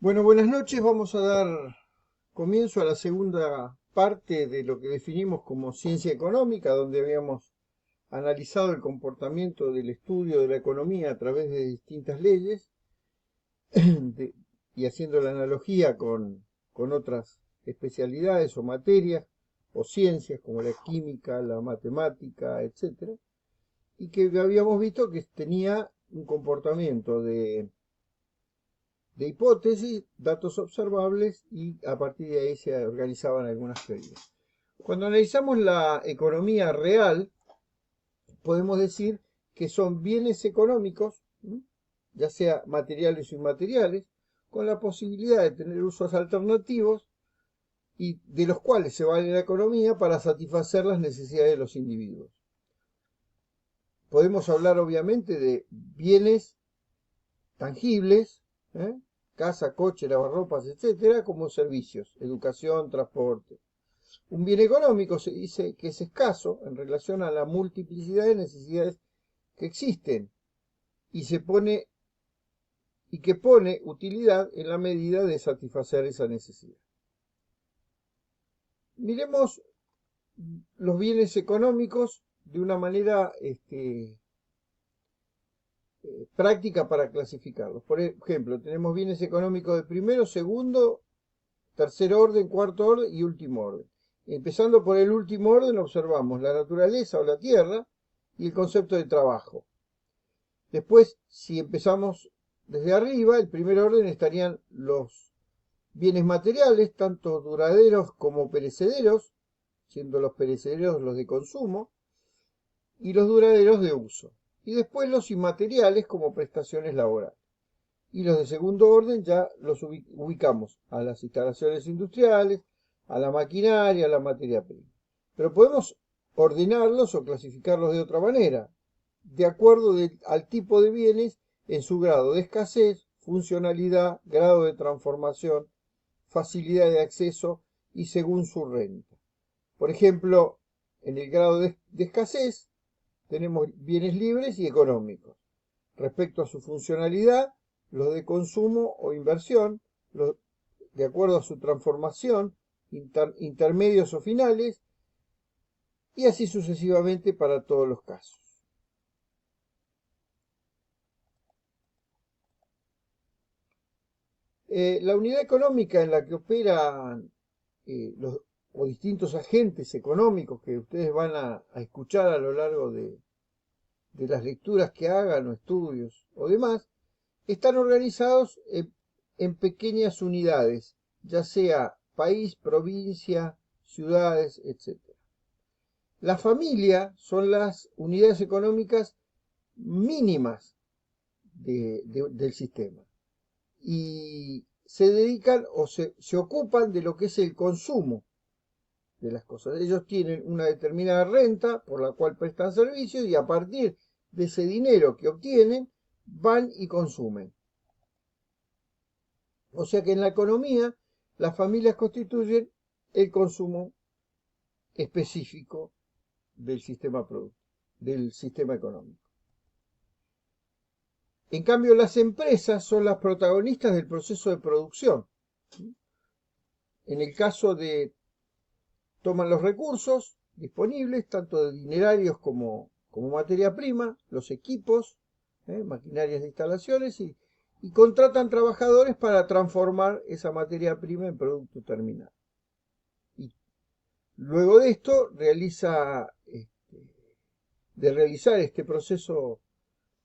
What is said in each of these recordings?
Bueno, buenas noches. Vamos a dar comienzo a la segunda parte de lo que definimos como ciencia económica, donde habíamos analizado el comportamiento del estudio de la economía a través de distintas leyes de- y haciendo la analogía con otras especialidades o materias o ciencias como la química, la matemática, etcétera, y que habíamos visto que tenía un comportamiento de hipótesis, datos observables y a partir de ahí se organizaban algunas teorías. Cuando analizamos la economía real, podemos decir que son bienes económicos, ya sea materiales o inmateriales, con la posibilidad de tener usos alternativos y de los cuales se vale la economía para satisfacer las necesidades de los individuos. Podemos hablar obviamente de bienes tangibles, ¿eh? Casa, coche, lavarropas, etcétera, como servicios, educación, transporte. Un bien económico se dice que es escaso en relación a la multiplicidad de necesidades que existen y se pone y que pone utilidad en la medida de satisfacer esa necesidad. Miremos los bienes económicos de una manera práctica para clasificarlos. Por ejemplo, tenemos bienes económicos de primero, segundo, tercer orden, cuarto orden y último orden. Empezando por el último orden, observamos la naturaleza o la tierra y el concepto de trabajo. Después, si empezamos desde arriba, el primer orden estarían los bienes materiales, tanto duraderos como perecederos, siendo los perecederos los de consumo, y los duraderos de uso. Y después los inmateriales como prestaciones laborales. Y los de segundo orden ya los ubicamos a las instalaciones industriales, a la maquinaria, a la materia prima. Pero podemos ordenarlos o clasificarlos de otra manera, de acuerdo al tipo de bienes en su grado de escasez, funcionalidad, grado de transformación, facilidad de acceso y según su renta. Por ejemplo, en el grado de escasez tenemos bienes libres y económicos. Respecto a su funcionalidad, los de consumo o inversión, los, de acuerdo a su transformación, intermedios o finales, y así sucesivamente para todos los casos. La unidad económica en la que operan los o distintos agentes económicos que ustedes van a escuchar a lo largo de las lecturas que hagan o estudios o demás, están organizados en pequeñas unidades, ya sea país, provincia, ciudades, etc. La familia son las unidades económicas mínimas del sistema y se dedican o se ocupan de lo que es el consumo de las cosas. Ellos tienen una determinada renta por la cual prestan servicios y a partir de ese dinero que obtienen van y consumen. O sea que en la economía las familias constituyen el consumo específico del sistema productivo, del sistema económico. En cambio, las empresas son las protagonistas del proceso de producción. En el caso de toman los recursos disponibles, tanto de dinerarios como materia prima, los equipos, maquinarias de instalaciones, y contratan trabajadores para transformar esa materia prima en producto terminado. Y luego de esto, de realizar este proceso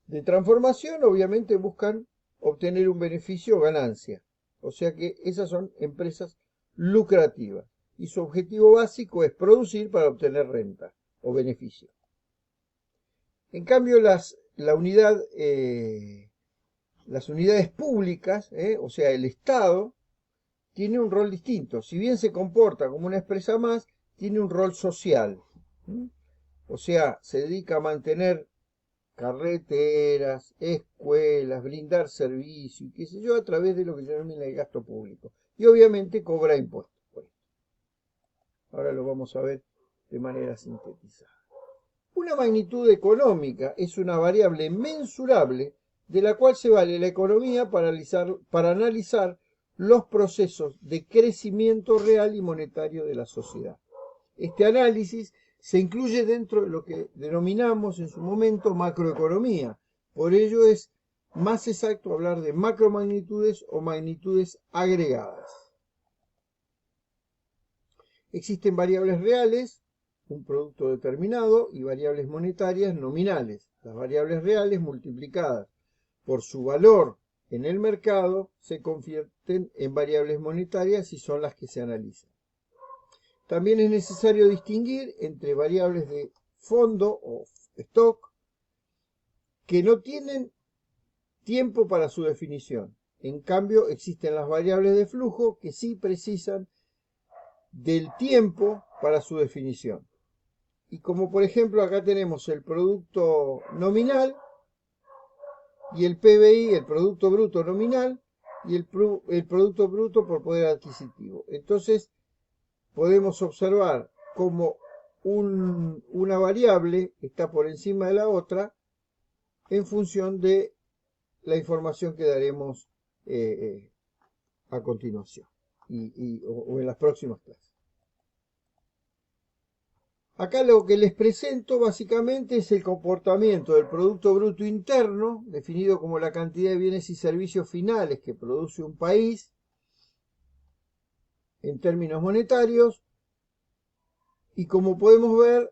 de transformación, obviamente buscan obtener un beneficio o ganancia. O sea que esas son empresas lucrativas. Y su objetivo básico es producir para obtener renta o beneficio. En cambio, las unidades públicas, o sea, el Estado, tiene un rol distinto. Si bien se comporta como una empresa más, tiene un rol social. O sea, se dedica a mantener carreteras, escuelas, brindar servicios, y qué sé yo, a través de lo que se denomina el gasto público. Y obviamente cobra impuestos por esto. Ahora lo vamos a ver de manera sintetizada. Una magnitud económica es una variable mensurable de la cual se vale la economía para analizar los procesos de crecimiento real y monetario de la sociedad. Este análisis se incluye dentro de lo que denominamos en su momento macroeconomía. Por ello es más exacto hablar de macromagnitudes o magnitudes agregadas. Existen variables reales, un producto determinado, y variables monetarias nominales. Las variables reales multiplicadas por su valor en el mercado se convierten en variables monetarias y son las que se analizan. También es necesario distinguir entre variables de fondo o stock que no tienen tiempo para su definición. En cambio, existen las variables de flujo que sí precisan del tiempo para su definición. Y como por ejemplo acá tenemos el producto nominal y el PBI, el producto bruto nominal, y el producto bruto por poder adquisitivo. Entonces podemos observar cómo una variable está por encima de la otra en función de la información que daremos a continuación o en las próximas clases. Acá lo que les presento básicamente es el comportamiento del Producto Bruto Interno, definido como la cantidad de bienes y servicios finales que produce un país en términos monetarios, y como podemos ver,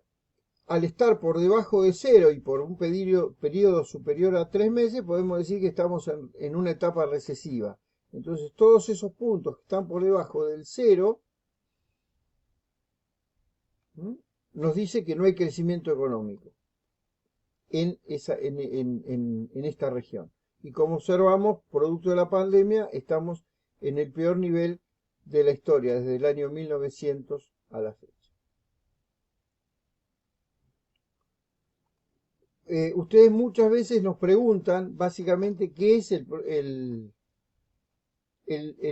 al estar por debajo de cero y por un periodo superior a 3 meses, podemos decir que estamos en una etapa recesiva. Entonces, todos esos puntos que están por debajo del cero, nos dice que no hay crecimiento económico en esta región. Y como observamos, producto de la pandemia, estamos en el peor nivel de la historia, desde el año 1900 a la fecha. Ustedes muchas veces nos preguntan básicamente qué es el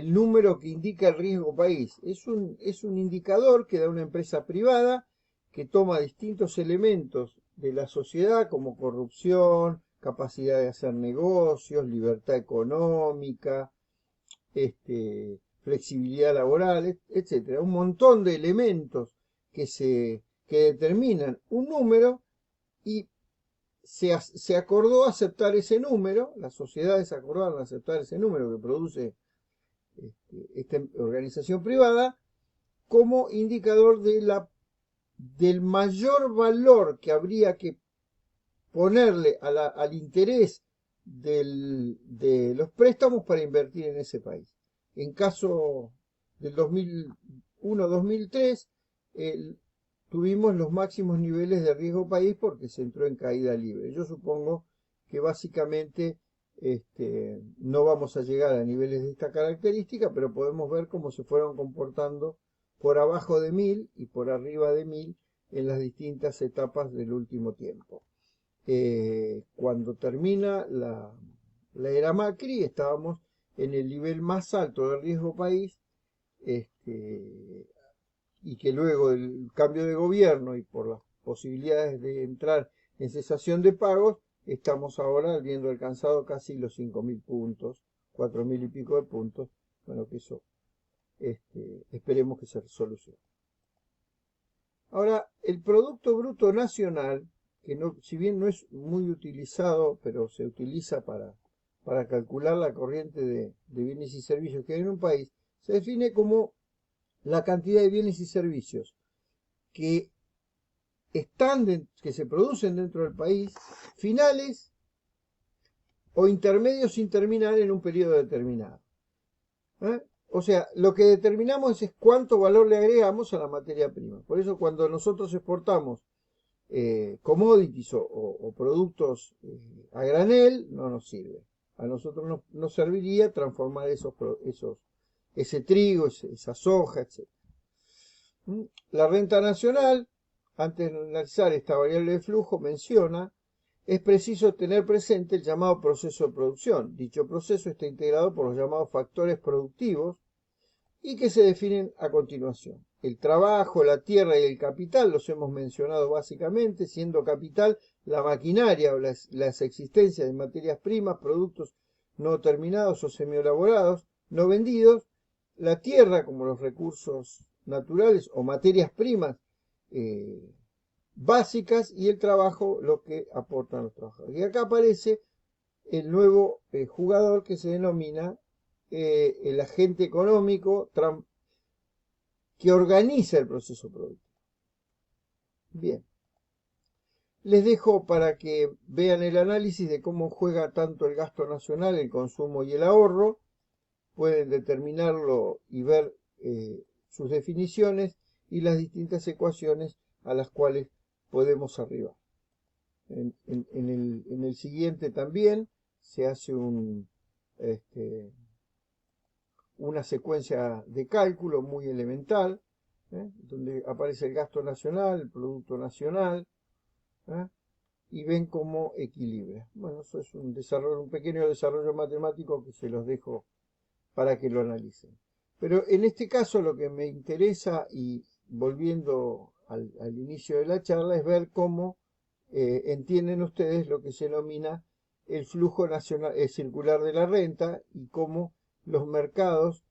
número que indica el riesgo país. Es un indicador que da una empresa privada que toma distintos elementos de la sociedad como corrupción, capacidad de hacer negocios, libertad económica, flexibilidad laboral, etc. Un montón de elementos que determinan un número y se acordó aceptar ese número, las sociedades acordaron aceptar ese número que produce esta organización privada como indicador del mayor valor que habría que ponerle al interés de los préstamos para invertir en ese país. En caso del 2001-2003, tuvimos los máximos niveles de riesgo país porque se entró en caída libre. Yo supongo que básicamente no vamos a llegar a niveles de esta característica, pero podemos ver cómo se fueron comportando por abajo de 1000 y por arriba de 1000 en las distintas etapas del último tiempo. Cuando termina la era Macri, estábamos en el nivel más alto del riesgo país, y que luego del cambio de gobierno y por las posibilidades de entrar en cesación de pagos, estamos ahora habiendo alcanzado casi los 5000 puntos, 4000 y pico de puntos. Bueno, que eso esperemos que se solucione. Ahora, el Producto Bruto Nacional, que no, si bien no es muy utilizado, pero se utiliza para calcular la corriente de bienes y servicios que hay en un país, se define como la cantidad de bienes y servicios que se producen dentro del país, finales o intermedios sin terminar en un periodo determinado. O sea, lo que determinamos es cuánto valor le agregamos a la materia prima. Por eso cuando nosotros exportamos commodities o productos a granel, no nos sirve. A nosotros nos serviría transformar ese trigo, esa soja, etc. La renta nacional, antes de analizar esta variable de flujo, menciona: es preciso tener presente el llamado proceso de producción. Dicho proceso está integrado por los llamados factores productivos y que se definen a continuación. El trabajo, la tierra y el capital los hemos mencionado básicamente, siendo capital la maquinaria o las existencias de materias primas, productos no terminados o semielaborados, no vendidos, la tierra como los recursos naturales o materias primas básicas y el trabajo lo que aportan los trabajadores. Y acá aparece el nuevo jugador que se denomina el agente económico que organiza el proceso productivo. Bien. Les dejo para que vean el análisis de cómo juega tanto el gasto nacional, el consumo y el ahorro. Pueden determinarlo y ver sus definiciones y las distintas ecuaciones a las cuales podemos arribar. En el siguiente también se hace una secuencia de cálculo muy elemental, donde aparece el gasto nacional, el producto nacional, y ven cómo equilibra. Bueno, eso es un pequeño desarrollo matemático que se los dejo para que lo analicen. Pero en este caso lo que me interesa, y volviendo al inicio de la charla, es ver cómo entienden ustedes lo que se denomina el flujo nacional, circular de la renta y cómo los mercados,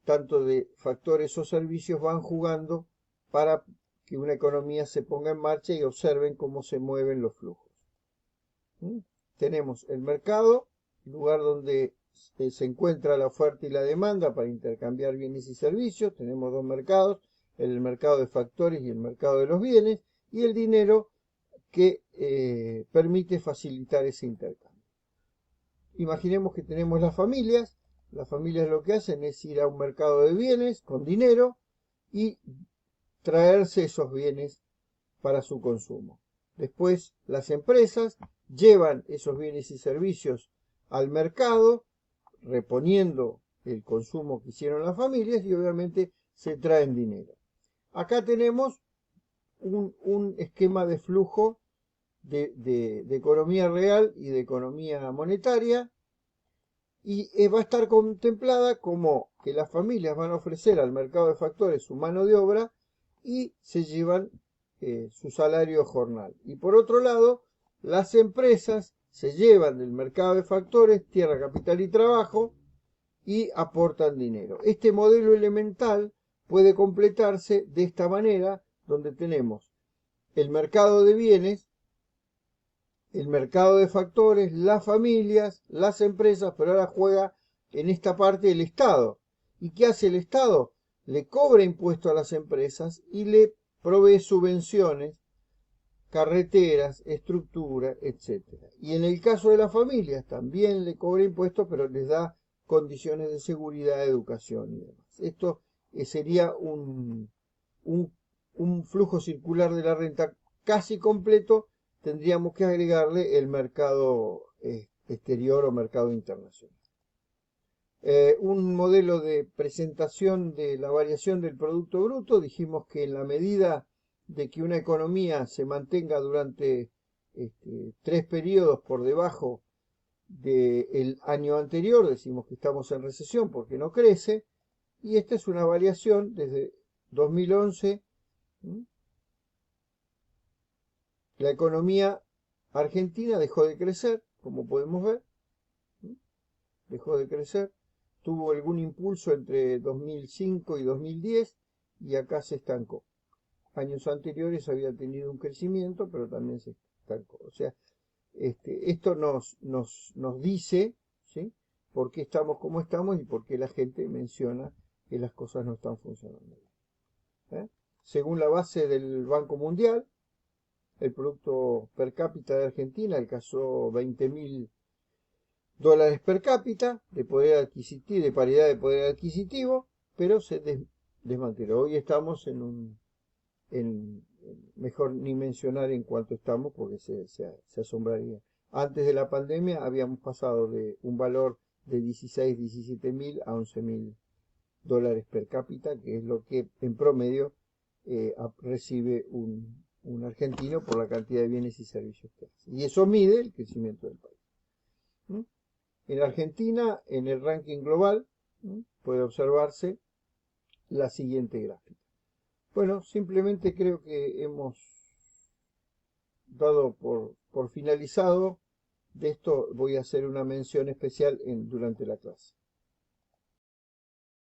tanto de factores o servicios, van jugando para que una economía se ponga en marcha y observen cómo se mueven los flujos. Tenemos el mercado, lugar donde se encuentra la oferta y la demanda para intercambiar bienes y servicios. Tenemos dos mercados, el mercado de factores y el mercado de los bienes, y el dinero que permite facilitar ese intercambio. Imaginemos que tenemos las familias lo que hacen es ir a un mercado de bienes con dinero y traerse esos bienes para su consumo. Después las empresas llevan esos bienes y servicios al mercado, reponiendo el consumo que hicieron las familias y obviamente se traen dinero. Acá tenemos un esquema de flujo de economía real y de economía monetaria, y va a estar contemplada como que las familias van a ofrecer al mercado de factores su mano de obra y se llevan su salario jornal. Y por otro lado, las empresas se llevan del mercado de factores tierra, capital y trabajo y aportan dinero. Este modelo elemental puede completarse de esta manera, donde tenemos el mercado de bienes, el mercado de factores, las familias, las empresas, pero ahora juega en esta parte el Estado. ¿Y qué hace el Estado? Le cobra impuesto a las empresas y le provee subvenciones, carreteras, estructura, etc. Y en el caso de las familias también le cobra impuestos, pero les da condiciones de seguridad, educación y demás. Esto sería un flujo circular de la renta casi completo. Tendríamos que agregarle el mercado exterior o mercado internacional. Un modelo de presentación de la variación del Producto Bruto. Dijimos que en la medida de que una economía se mantenga durante 3 periodos por debajo del año anterior, decimos que estamos en recesión porque no crece, y esta es una variación desde 2011. La economía argentina dejó de crecer, como podemos ver, dejó de crecer, tuvo algún impulso entre 2005 y 2010 y acá se estancó. Años anteriores había tenido un crecimiento, pero también se estancó. O sea, esto nos dice, ¿sí?, por qué estamos como estamos y por qué la gente menciona que las cosas no están funcionando bien. Según la base del Banco Mundial, el producto per cápita de Argentina alcanzó 20.000 dólares per cápita de poder adquisitivo, de paridad de poder adquisitivo, pero se desmanteló. Hoy estamos mejor ni mencionar en cuánto estamos porque se asombraría. Antes de la pandemia habíamos pasado de un valor de 16, 17.000 a 11.000 dólares per cápita, que es lo que en promedio recibe un argentino por la cantidad de bienes y servicios que hace. Y eso mide el crecimiento del país. En Argentina, en el ranking global, puede observarse la siguiente gráfica. Bueno, simplemente creo que hemos dado por finalizado. De esto voy a hacer una mención especial durante la clase.